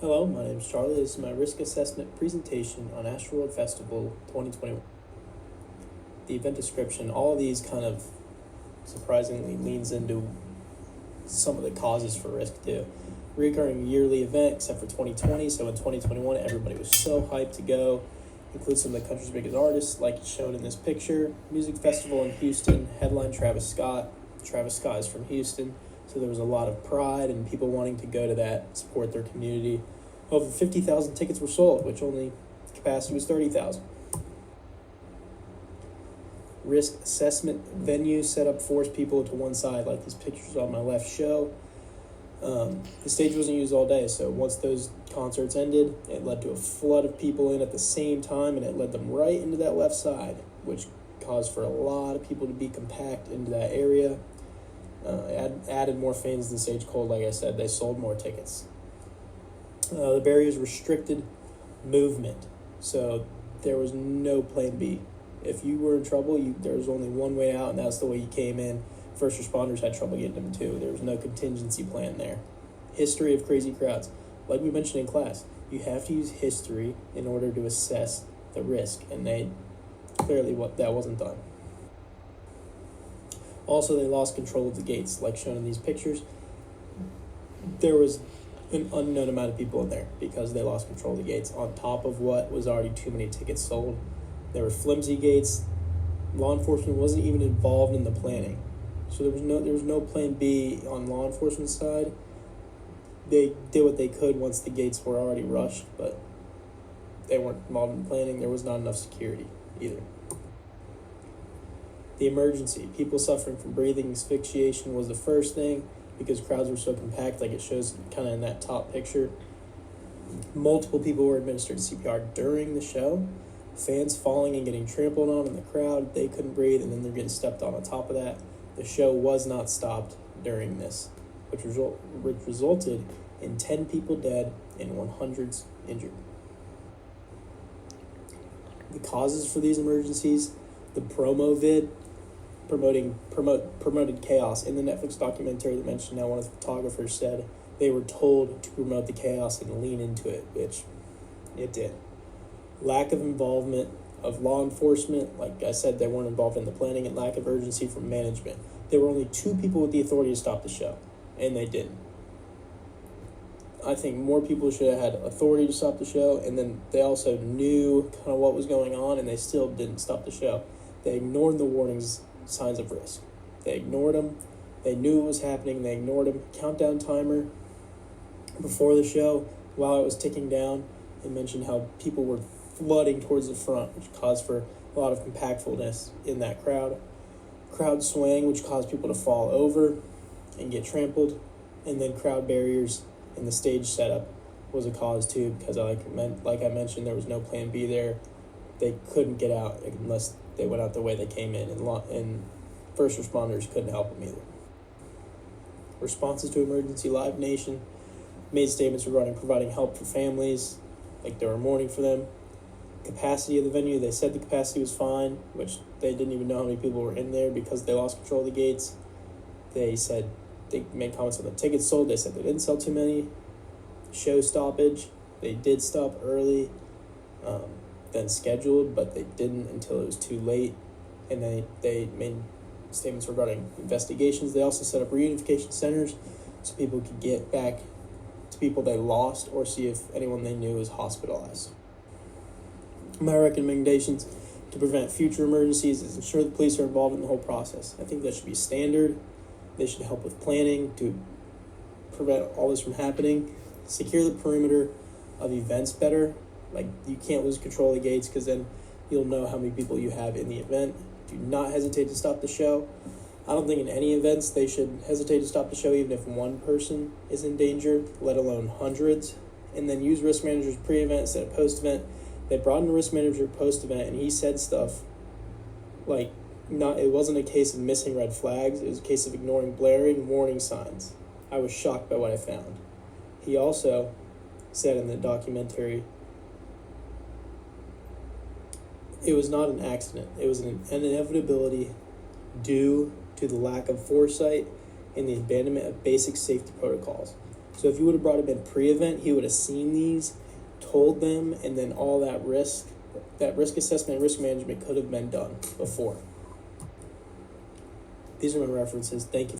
Hello, my name is Charlie. This is my risk assessment presentation on Astroworld Festival 2021. The event description, all of these kind of surprisingly leans into some of the causes for risk too. Recurring yearly event except for 2020, so in 2021 everybody was so hyped to go. Includes some of the country's biggest artists, like shown in this picture. Music festival in Houston, headline Travis Scott. Travis Scott is from Houston, so there was a lot of pride and people wanting to go to that, support their community. Over 50,000 tickets were sold, which only capacity was 30,000. Risk assessment venue setup forced people to one side, like these pictures on my left show. The stage wasn't used all day, so once those concerts ended, it led to a flood of people in at the same time, and it led them right into that left side, which caused for a lot of people to be compact into that area. Added more fans than stage cold. Like I said, they sold more tickets. The barriers restricted movement, so there was no plan B. If you were in trouble, there was only one way out, and that's the way you came in. First responders had trouble getting them too. There was no contingency plan there. History of crazy crowds. Like we mentioned in class, you have to use history in order to assess the risk, and that wasn't done. Also, they lost control of the gates, like shown in these pictures. There was an unknown amount of people in there because they lost control of the gates, on top of what was already too many tickets sold. There were flimsy gates. Law enforcement wasn't even involved in the planning, so there was no plan B on law enforcement side. They did what they could once the gates were already rushed, but they weren't involved in planning. There was not enough security either. The emergency. People suffering from breathing asphyxiation was the first thing because crowds were so compact, like it shows kind of in that top picture. Multiple people were administered CPR during the show. Fans falling and getting trampled on in the crowd. They couldn't breathe, and then they're getting stepped on top of that. The show was not stopped during this, which resulted in 10 people dead and 100s injured. The causes for these emergencies, the promo vid promoted chaos. In the Netflix documentary that mentioned how one of the photographers said they were told to promote the chaos and lean into it, which it did. Lack of involvement of law enforcement. Like I said, they weren't involved in the planning, and lack of urgency from management. There were only 2 people with the authority to stop the show, and they didn't. I think more people should have had authority to stop the show, and then they also knew kind of what was going on, and they still didn't stop the show. They ignored the warnings, signs of risk. They ignored them. They knew it was happening. They ignored them. Countdown timer before the show, while it was ticking down, it mentioned how people were flooding towards the front, which caused for a lot of compactfulness in that crowd. Crowd swaying, which caused people to fall over and get trampled. And then crowd barriers in the stage setup was a cause too, because like I mentioned, there was no plan B there. They couldn't get out unless they went out the way they came in, and first responders couldn't help them either. Responses to emergency. Live Nation made statements regarding providing help for families, like they were mourning for them. Capacity of the venue, they said the capacity was fine, which they didn't even know how many people were in there because they lost control of the gates. They said they made comments on the tickets sold. They said they didn't sell too many. Show stoppage, they did stop early than scheduled, but they didn't until it was too late. And they made statements regarding investigations. They also set up reunification centers so people could get back to people they lost or see if anyone they knew was hospitalized. My recommendations to prevent future emergencies is ensure the police are involved in the whole process. I think that should be standard. They should help with planning to prevent all this from happening. Secure the perimeter of events better. Like, you can't lose control of the gates because then you'll know how many people you have in the event. Do not hesitate to stop the show. I don't think in any events they should hesitate to stop the show even if one person is in danger, let alone hundreds. And then use risk managers pre-event instead of post-event. They brought in a risk manager post-event, and he said stuff like, it wasn't a case of missing red flags, it was a case of ignoring blaring warning signs. I was shocked by what I found. He also said in the documentary, it was not an accident. It was an inevitability due to the lack of foresight and the abandonment of basic safety protocols. So if you would have brought him in pre-event, he would have seen these, told them, and then all that risk assessment and risk management could have been done before. These are my references. Thank you.